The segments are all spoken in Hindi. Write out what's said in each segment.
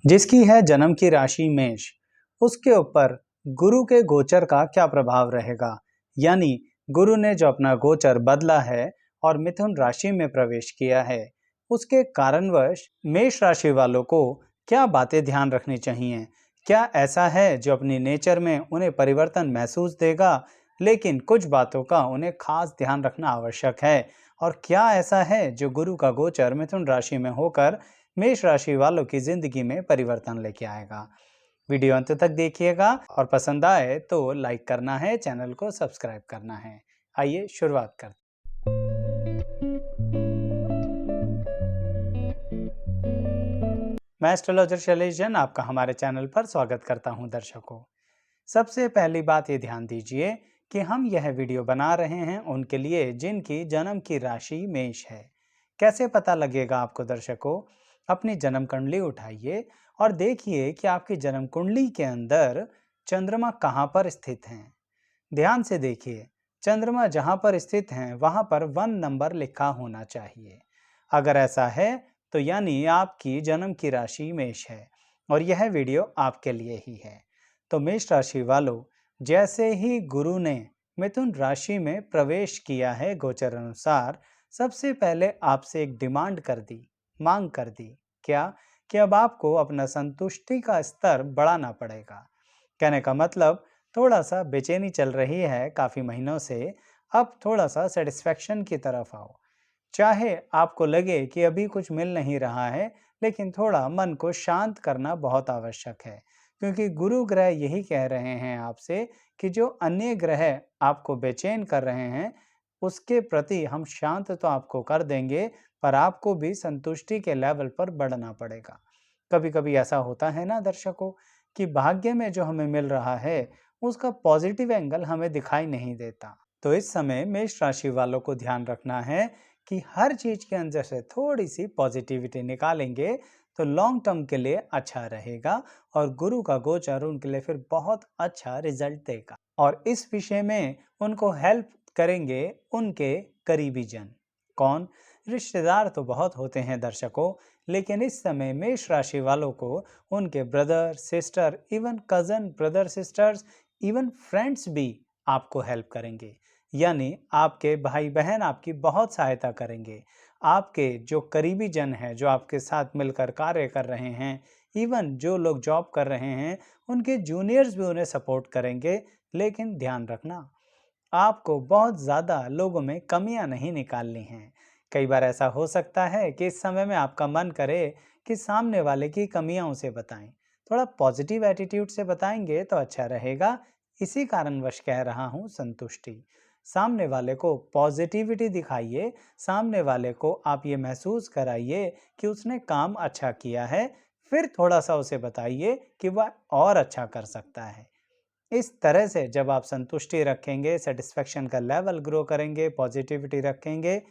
जिसकी है जन्म की राशि मेष, उसके ऊपर गुरु के गोचर का क्या प्रभाव रहेगा। यानी गुरु ने जो अपना गोचर बदला है और मिथुन राशि में प्रवेश किया है, उसके कारणवश मेष राशि वालों को क्या बातें ध्यान रखनी चाहिए। क्या ऐसा है जो अपनी नेचर में उन्हें परिवर्तन महसूस देगा, लेकिन कुछ बातों का उन्हें खास ध्यान रखना आवश्यक है। और क्या ऐसा है जो गुरु का गोचर मिथुन राशि में होकर मेष राशि वालों की जिंदगी में परिवर्तन लेके आएगा। वीडियो अंत तक देखिएगा और पसंद आए तो लाइक करना है, चैनल को सब्सक्राइब करना है। आइए शुरुआत करते हैं। मैं एस्ट्रोलॉजर शैलेश जैन आपका हमारे चैनल पर स्वागत करता हूं। दर्शकों, सबसे पहली बात ये ध्यान दीजिए कि हम यह वीडियो बना रहे हैं उनके लिए जिनकी जन्म की राशि मेष है। कैसे पता लगेगा आपको दर्शकों? अपनी जन्म कुंडली उठाइए और देखिए कि आपकी जन्म कुंडली के अंदर चंद्रमा कहाँ पर स्थित हैं। ध्यान से देखिए, चंद्रमा जहाँ पर स्थित हैं वहाँ पर 1 नंबर लिखा होना चाहिए। अगर ऐसा है तो यानी आपकी जन्म की राशि मेष है और यह वीडियो आपके लिए ही है। तो मेष राशि वालों, जैसे ही गुरु ने मिथुन राशि में प्रवेश किया है गोचर अनुसार, सबसे पहले आपसे एक डिमांड कर दी, मांग कर दी। क्या? कि अब आपको अपना संतुष्टि का स्तर बढ़ाना पड़ेगा। कहने का मतलब, थोड़ा सा बेचैनी चल रही है काफी महीनों से, अब थोड़ा सा सेटिस्फेक्शन की तरफ आओ। चाहे आपको लगे कि अभी कुछ मिल नहीं रहा है, लेकिन थोड़ा मन को शांत करना बहुत आवश्यक है, क्योंकि गुरु ग्रह यही कह रहे हैं आपसे कि जो अन्य ग्रह आपको बेचैन कर रहे हैं, उसके प्रति हम शांत तो आपको कर देंगे, पर आपको भी संतुष्टि के लेवल पर बढ़ना पड़ेगा। कभी कभी ऐसा होता है ना दर्शकों, कि भाग्य में जो हमें मिल रहा है उसका पॉजिटिव एंगल हमें दिखाई नहीं देता। तो इस समय मेष राशि वालों को ध्यान रखना है कि हर चीज के अंदर से थोड़ी सी पॉजिटिविटी निकालेंगे तो लॉन्ग टर्म के लिए अच्छा रहेगा और गुरु का गोचर उनके लिए फिर बहुत अच्छा रिजल्ट देगा। और इस विषय में उनको हेल्प करेंगे उनके करीबी जन। कौन? रिश्तेदार तो बहुत होते हैं दर्शकों, लेकिन इस समय मेष राशि वालों को उनके brother sister, even cousin brother sisters, even friends भी आपको हेल्प करेंगे। यानी आपके भाई बहन आपकी बहुत सहायता करेंगे। आपके जो करीबी जन हैं, जो आपके साथ मिलकर कार्य कर रहे हैं, इवन जो लोग जॉब कर रहे हैं, उनके जूनियर्स भी उन्हें सपोर्ट करेंगे। लेकिन ध्यान रखना, आपको बहुत ज़्यादा लोगों में कमियां नहीं निकालनी हैं। कई बार ऐसा हो सकता है कि इस समय में आपका मन करे कि सामने वाले की कमियां उसे बताएं। थोड़ा पॉजिटिव एटीट्यूड से बताएंगे तो अच्छा रहेगा। इसी कारणवश कह रहा हूं, संतुष्टि। सामने वाले को पॉजिटिविटी दिखाइए, सामने वाले को आप ये महसूस कराइए कि उसने काम अच्छा किया है, फिर थोड़ा सा उसे बताइए कि वह और अच्छा कर सकता है। इस तरह से जब आप संतुष्टि रखेंगे, सेटिस्फेक्शन का लेवल ग्रो करेंगे, पॉजिटिविटी रखेंगे,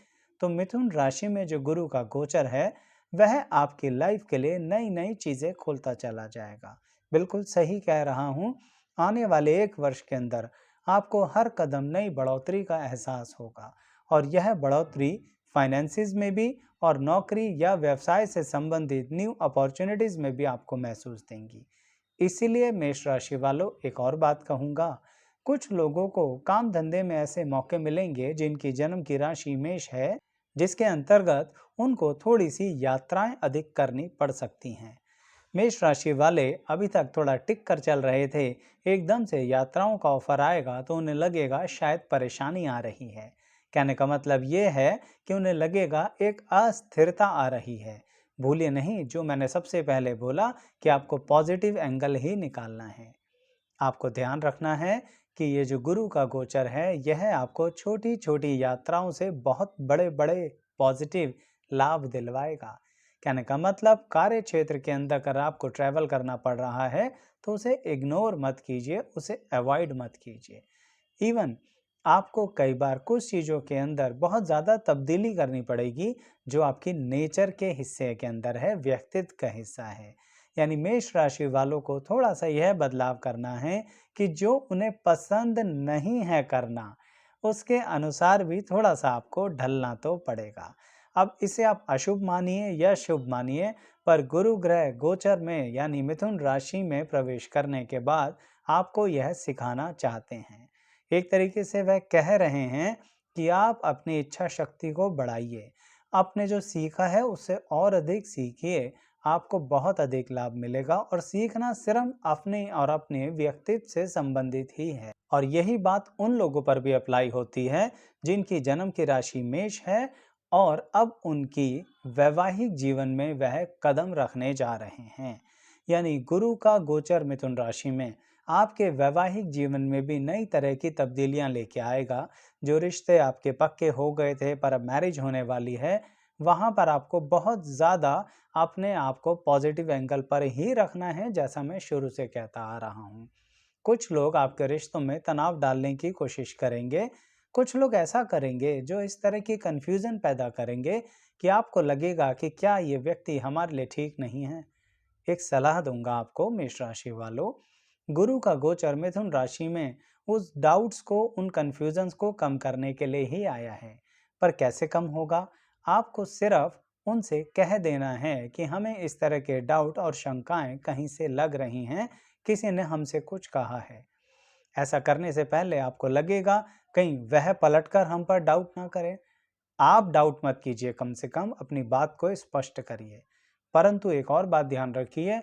तो मिथुन राशि में जो गुरु का गोचर है वह आपकी लाइफ के लिए नई नई चीजें खोलता चला जाएगा। बिल्कुल सही कह रहा हूँ। आने वाले 1 वर्ष के अंदर आपको हर कदम नई बढ़ोतरी का एहसास होगा और यह बढ़ोतरी फाइनेंसिस में भी और नौकरी या व्यवसाय से संबंधित न्यू अपॉर्चुनिटीज में भी आपको महसूस देंगी। इसीलिए मेष राशि वालों, एक और बात कहूंगा, कुछ लोगों को काम धंधे में ऐसे मौके मिलेंगे जिनकी जन्म की राशि मेष है, जिसके अंतर्गत उनको थोड़ी सी यात्राएं अधिक करनी पड़ सकती हैं। मेष राशि वाले अभी तक थोड़ा टिक कर चल रहे थे, एकदम से यात्राओं का ऑफर आएगा तो उन्हें लगेगा शायद परेशानी आ रही है। कहने का मतलब ये है कि उन्हें लगेगा एक अस्थिरता आ रही है। भूलिए नहीं जो मैंने सबसे पहले बोला कि आपको पॉजिटिव एंगल ही निकालना है। आपको ध्यान रखना है कि ये जो गुरु का गोचर है यह आपको छोटी छोटी यात्राओं से बहुत बड़े बड़े पॉजिटिव लाभ दिलवाएगा। कहने का मतलब, कार्य क्षेत्र के अंदर अगर आपको ट्रैवल करना पड़ रहा है तो उसे इग्नोर मत कीजिए, उसे अवॉइड मत कीजिए। इवन आपको कई बार कुछ चीज़ों के अंदर बहुत ज़्यादा तब्दीली करनी पड़ेगी जो आपकी नेचर के हिस्से के अंदर है, व्यक्तित्व का हिस्सा है। यानी मेष राशि वालों को थोड़ा सा यह बदलाव करना है कि जो उन्हें पसंद नहीं है करना, उसके अनुसार भी थोड़ा सा आपको ढलना तो पड़ेगा। अब इसे आप अशुभ मानिए या शुभ मानिए, पर गुरु ग्रह गोचर में यानी मिथुन राशि में प्रवेश करने के बाद आपको यह सिखाना चाहते हैं। एक तरीके से वह कह रहे हैं कि आप अपनी इच्छा शक्ति को बढ़ाइए, आपने जो सीखा है उससे और अधिक सीखिए, आपको बहुत अधिक लाभ मिलेगा। और सीखना सिर्फ अपने और अपने व्यक्तित्व से संबंधित ही है, और यही बात उन लोगों पर भी अप्लाई होती है जिनकी जन्म की राशि मेष है और अब उनकी वैवाहिक जीवन में वह कदम रखने जा रहे हैं। यानी गुरु का गोचर मिथुन राशि में आपके वैवाहिक जीवन में भी नई तरह की तब्दीलियां लेके आएगा। जो रिश्ते आपके पक्के हो गए थे पर अब मैरिज होने वाली है, वहां पर आपको बहुत ज़्यादा अपने आप को पॉजिटिव एंगल पर ही रखना है, जैसा मैं शुरू से कहता आ रहा हूँ। कुछ लोग आपके रिश्तों में तनाव डालने की कोशिश करेंगे, कुछ लोग ऐसा करेंगे जो इस तरह की कन्फ्यूज़न पैदा करेंगे कि आपको लगेगा कि क्या ये व्यक्ति हमारे लिए ठीक नहीं है। एक सलाह दूंगा आपको मेष राशि वालों, गुरु का गोचर मिथुन राशि में उस डाउट्स को, उन कन्फ्यूजन्स को कम करने के लिए ही आया है। पर कैसे कम होगा? आपको सिर्फ उनसे कह देना है कि हमें इस तरह के डाउट और शंकाएं कहीं से लग रही हैं, किसी ने हमसे कुछ कहा है। ऐसा करने से पहले आपको लगेगा कहीं वह पलटकर हम पर डाउट ना करें। आप डाउट मत कीजिए, कम से कम अपनी बात को स्पष्ट करिए। परंतु एक और बात ध्यान रखिए,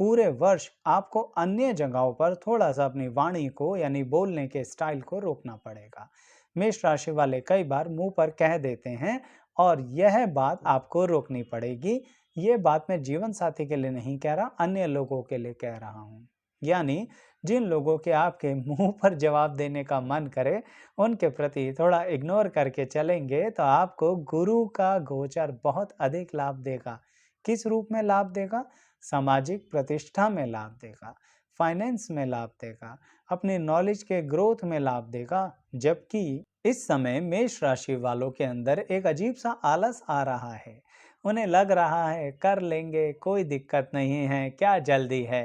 पूरे वर्ष आपको अन्य जगहों पर थोड़ा सा अपनी वाणी को यानी बोलने के स्टाइल को रोकना पड़ेगा। मेष राशि वाले कई बार मुंह पर कह देते हैं और यह बात आपको रोकनी पड़ेगी। ये बात मैं जीवन साथी के लिए नहीं कह रहा, अन्य लोगों के लिए कह रहा हूँ। यानी जिन लोगों के आपके मुंह पर जवाब देने का मन करे, उनके प्रति थोड़ा इग्नोर करके चलेंगे तो आपको गुरु का गोचर बहुत अधिक लाभ देगा। किस रूप में लाभ देगा? सामाजिक प्रतिष्ठा में लाभ देगा, फाइनेंस में लाभ देगा, अपनी नॉलेज के ग्रोथ में लाभ देगा। जबकि इस समय मेष राशि वालों के अंदर एक अजीब सा आलस आ रहा है। उन्हें लग रहा है कर लेंगे, कोई दिक्कत नहीं है, क्या जल्दी है।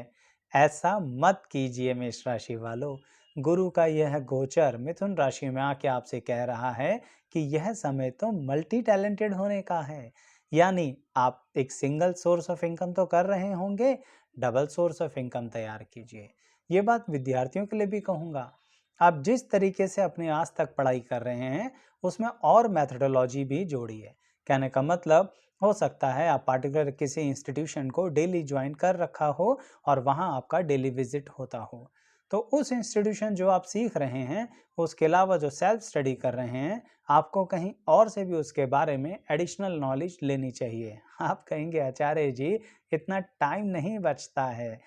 ऐसा मत कीजिए मेष राशि वालों। गुरु का यह गोचर मिथुन राशि में आके आपसे कह रहा है कि यह समय तो मल्टी टैलेंटेड होने का है। यानी आप एक सिंगल सोर्स ऑफ इनकम तो कर रहे होंगे, डबल सोर्स ऑफ इनकम तैयार कीजिए। ये बात विद्यार्थियों के लिए भी कहूँगा। आप जिस तरीके से अपनी आज तक पढ़ाई कर रहे हैं, उसमें और मैथडोलॉजी भी जोड़िए। कहने का मतलब, हो सकता है आप पार्टिकुलर किसी इंस्टीट्यूशन को डेली ज्वाइन कर रखा हो और वहाँ आपका डेली विजिट होता हो। तो उस इंस्टीट्यूशन जो आप सीख रहे हैं, उसके अलावा जो सेल्फ स्टडी कर रहे हैं, आपको कहीं और से भी उसके बारे में एडिशनल नॉलेज लेनी चाहिए। आप कहेंगे आचार्य जी इतना टाइम नहीं बचता है।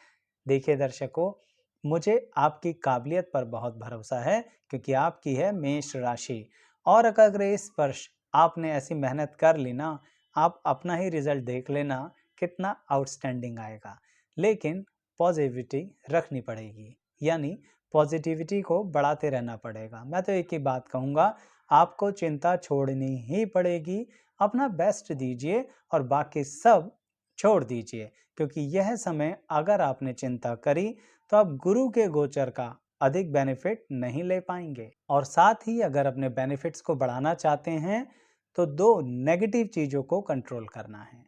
देखिए दर्शकों, मुझे आपकी काबिलियत पर बहुत भरोसा है क्योंकि आपकी है मेष राशि, और अगर इस वर्ष आपने ऐसी मेहनत कर ली ना, आप अपना ही रिजल्ट देख लेना कितना आउटस्टैंडिंग आएगा। लेकिन पॉजिटिविटी रखनी पड़ेगी, यानी पॉजिटिविटी को बढ़ाते रहना पड़ेगा। मैं तो एक ही बात कहूँगा, आपको चिंता छोड़नी ही पड़ेगी। अपना बेस्ट दीजिए और बाकी सब छोड़ दीजिए, क्योंकि यह समय अगर आपने चिंता करी तो आप गुरु के गोचर का अधिक बेनिफिट नहीं ले पाएंगे। और साथ ही अगर अपने बेनिफिट्स को बढ़ाना चाहते हैं तो दो नेगेटिव चीज़ों को कंट्रोल करना है।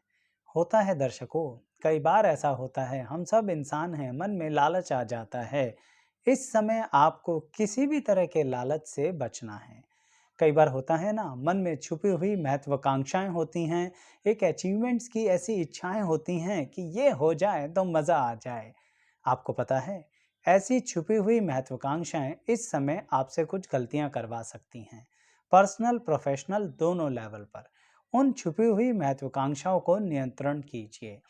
होता है दर्शकों, कई बार ऐसा होता है, हम सब इंसान हैं, मन में लालच आ जाता है। इस समय आपको किसी भी तरह के लालच से बचना है। कई बार होता है ना, मन में छुपी हुई महत्वाकांक्षाएं होती हैं, एक अचीवमेंट्स की ऐसी इच्छाएं होती हैं कि ये हो जाए तो मज़ा आ जाए। आपको पता है, ऐसी छुपी हुई महत्वाकांक्षाएं इस समय आपसे कुछ गलतियां करवा सकती हैं, पर्सनल प्रोफेशनल दोनों लेवल पर। उन छुपी हुई महत्वाकांक्षाओं को नियंत्रण कीजिए।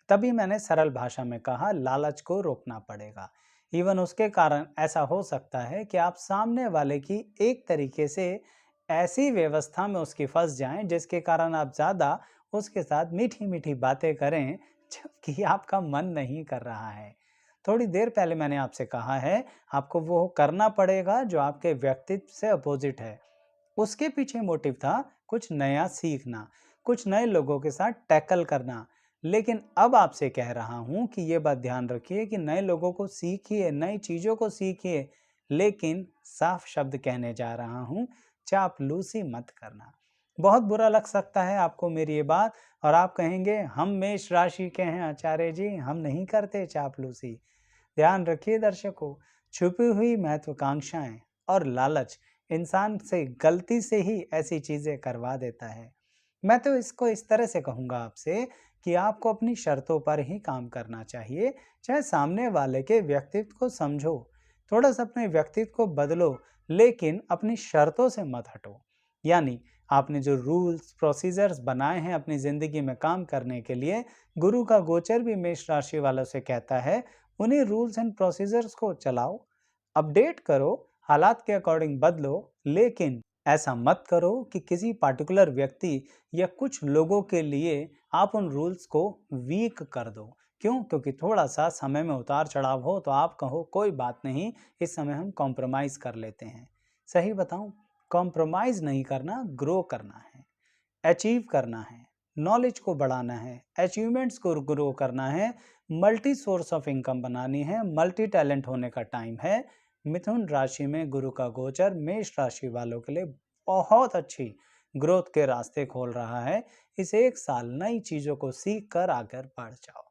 तभी मैंने सरल भाषा में कहा, लालच को रोकना पड़ेगा। इवन उसके कारण ऐसा हो सकता है कि आप सामने वाले की एक तरीके से ऐसी व्यवस्था में उसकी फंस जाएं जिसके कारण आप ज़्यादा उसके साथ मीठी मीठी बातें करें, जबकि आपका मन नहीं कर रहा है। थोड़ी देर पहले मैंने आपसे कहा है, आपको वो करना पड़ेगा जो आपके व्यक्तित्व से अपोजिट है। उसके पीछे मोटिव था कुछ नया सीखना, कुछ नए लोगों के साथ टैकल करना। लेकिन अब आपसे कह रहा हूं कि ये बात ध्यान रखिए कि नए लोगों को सीखिए, नई चीज़ों को सीखिए, लेकिन साफ शब्द कहने जा रहा हूं, चापलूसी मत करना। बहुत बुरा लग सकता है आपको मेरी ये बात, और आप कहेंगे हम मेष राशि के हैं आचार्य जी, हम नहीं करते चापलूसी। ध्यान रखिए दर्शकों, छुपी हुई महत्वाकांक्षाएं और लालच इंसान से गलती से ही ऐसी चीजें करवा देता है। मैं तो इसको इस तरह से कहूंगा आपसे कि आपको अपनी शर्तों पर ही काम करना चाहिए। चाहे सामने वाले के व्यक्तित्व को समझो, थोड़ा सा अपने व्यक्तित्व को बदलो, लेकिन अपनी शर्तों से मत हटो। यानी आपने जो रूल्स प्रोसीजर्स बनाए हैं अपनी जिंदगी में काम करने के लिए, गुरु का गोचर भी मेष राशि वालों से कहता है उन्हीं रूल्स एंड प्रोसीजर्स को चलाओ, अपडेट करो, हालात के अकॉर्डिंग बदलो, लेकिन ऐसा मत करो कि किसी पार्टिकुलर व्यक्ति या कुछ लोगों के लिए आप उन रूल्स को वीक कर दो। क्यों? क्योंकि थोड़ा सा समय में उतार चढ़ाव हो तो आप कहो कोई बात नहीं, इस समय हम कॉम्प्रोमाइज कर लेते हैं। सही बताऊं, कॉम्प्रोमाइज नहीं करना, ग्रो करना है, अचीव करना है, नॉलेज को बढ़ाना है, अचीवमेंट्स को ग्रो करना है, मल्टी सोर्स ऑफ इनकम बनानी है, मल्टी टैलेंट होने का टाइम है। मिथुन राशि में गुरु का गोचर मेष राशि वालों के लिए बहुत अच्छी ग्रोथ के रास्ते खोल रहा है। इस एक साल नई चीजों को सीख कर आगे बढ़ जाओ।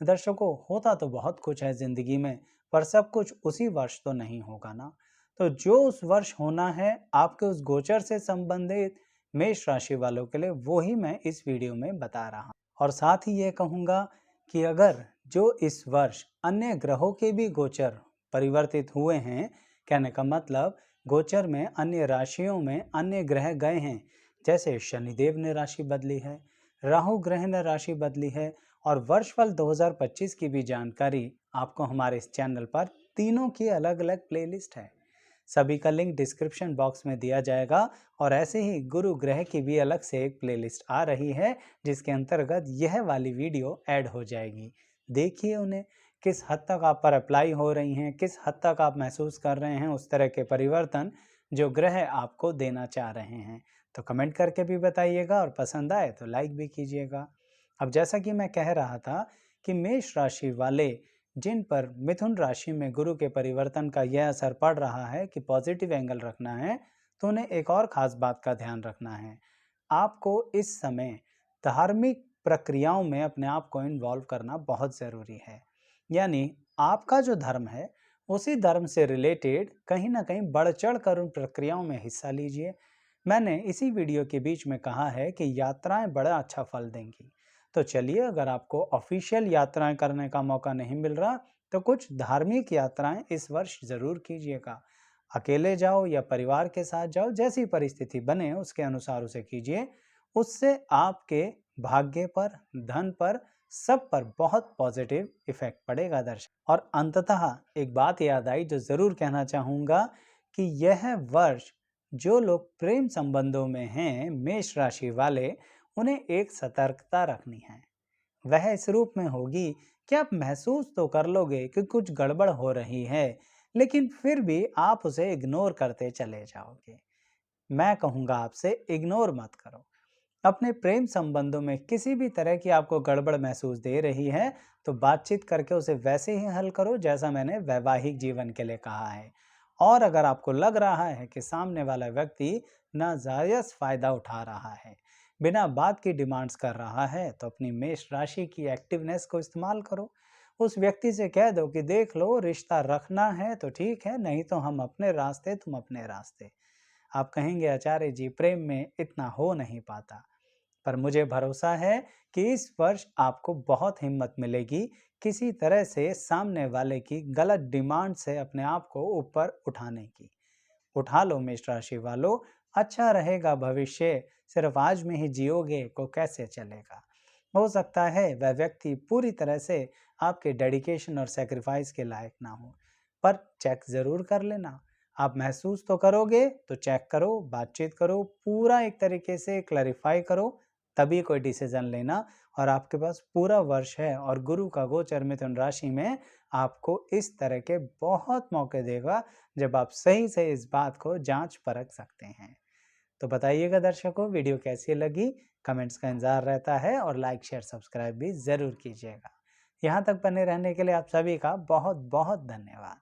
दर्शकों, होता तो बहुत कुछ है जिंदगी में, पर सब कुछ उसी वर्ष तो नहीं होगा ना। तो जो उस वर्ष होना है आपके उस गोचर से संबंधित मेष राशि वालों के लिए, वो ही मैं इस वीडियो में बता रहा हूँ। और साथ ही ये कहूँगा कि अगर जो इस वर्ष अन्य ग्रहों के भी गोचर परिवर्तित हुए हैं, कहने का मतलब गोचर में अन्य राशियों में अन्य ग्रह गए हैं, जैसे शनिदेव ने राशि बदली है, राहु ग्रह ने राशि बदली है, और वर्षफल 2025 की भी जानकारी आपको हमारे इस चैनल पर तीनों की अलग अलग प्लेलिस्ट है। सभी का लिंक डिस्क्रिप्शन बॉक्स में दिया जाएगा। और ऐसे ही गुरु ग्रह की भी अलग से एक प्लेलिस्ट आ रही है, जिसके अंतर्गत यह वाली वीडियो ऐड हो जाएगी। देखिए उन्हें, किस हद तक आप पर अप्लाई हो रही हैं, किस हद तक आप महसूस कर रहे हैं उस तरह के परिवर्तन जो ग्रह आपको देना चाह रहे हैं। तो कमेंट करके भी बताइएगा, और पसंद आए तो लाइक भी कीजिएगा। अब जैसा कि मैं कह रहा था कि मेष राशि वाले जिन पर मिथुन राशि में गुरु के परिवर्तन का यह असर पड़ रहा है कि पॉजिटिव एंगल रखना है, तो उन्हें एक और खास बात का ध्यान रखना है। आपको इस समय धार्मिक प्रक्रियाओं में अपने आप को इन्वॉल्व करना बहुत ज़रूरी है। यानी आपका जो धर्म है उसी धर्म से रिलेटेड कहीं ना कहीं बढ़ चढ़ कर उन प्रक्रियाओं में हिस्सा लीजिए। मैंने इसी वीडियो के बीच में कहा है कि यात्राएं बड़ा अच्छा फल देंगी। तो चलिए, अगर आपको ऑफिशियल यात्राएं करने का मौका नहीं मिल रहा तो कुछ धार्मिक यात्राएं इस वर्ष जरूर कीजिएगा। अकेले जाओ या परिवार के साथ जाओ, जैसी परिस्थिति बने उसके अनुसार उसे कीजिए। उससे आपके भाग्य पर, धन पर, सब पर बहुत पॉजिटिव इफेक्ट पड़ेगा दर्शक। और अंततः एक बात याद आई जो जरूर कहना चाहूंगा कि यह वर्ष जो लोग प्रेम संबंधों में हैं, मेष राशि वाले, उन्हें एक सतर्कता रखनी है। वह इस रूप में होगी कि आप महसूस तो कर लोगे कि कुछ गड़बड़ हो रही है, लेकिन फिर भी आप उसे इग्नोर करते चले जाओगे। मैं कहूँगा आपसे, इग्नोर मत करो। अपने प्रेम संबंधों में किसी भी तरह की आपको गड़बड़ महसूस दे रही है तो बातचीत करके उसे वैसे ही हल करो जैसा मैंने वैवाहिक जीवन के लिए कहा है। और अगर आपको लग रहा है कि सामने वाला व्यक्ति नाजायज फायदा उठा रहा है, बिना बात की डिमांड्स कर रहा है, तो अपनी मेष राशि की एक्टिवनेस को इस्तेमाल करो। उस व्यक्ति से कह दो कि देख लो, रिश्ता रखना है तो ठीक है, नहीं तो हम अपने रास्ते, तुम अपने रास्ते। आप कहेंगे आचार्य जी, प्रेम में इतना हो नहीं पाता, पर मुझे भरोसा है कि इस वर्ष आपको बहुत हिम्मत मिलेगी किसी तरह से सामने वाले की गलत डिमांड से अपने आप को ऊपर उठाने की। उठा लो मेष राशि वालों, अच्छा रहेगा भविष्य। सिर्फ आज में ही जियोगे को कैसे चलेगा। हो सकता है वह व्यक्ति पूरी तरह से आपके डेडिकेशन और सेक्रीफाइस के लायक ना हो, पर चेक जरूर कर लेना। आप महसूस तो करोगे तो चेक करो, बातचीत करो, पूरा एक तरीके से क्लैरिफाई करो, तभी कोई डिसीजन लेना। और आपके पास पूरा वर्ष है, और गुरु का गोचर मिथुन राशि में आपको इस तरह के बहुत मौके देगा जब आप सही से इस बात को जांच परख सकते हैं। तो बताइएगा दर्शकों, वीडियो कैसी लगी, कमेंट्स का इंतजार रहता है, और लाइक शेयर सब्सक्राइब भी जरूर कीजिएगा। यहाँ तक बने रहने के लिए आप सभी का बहुत बहुत धन्यवाद।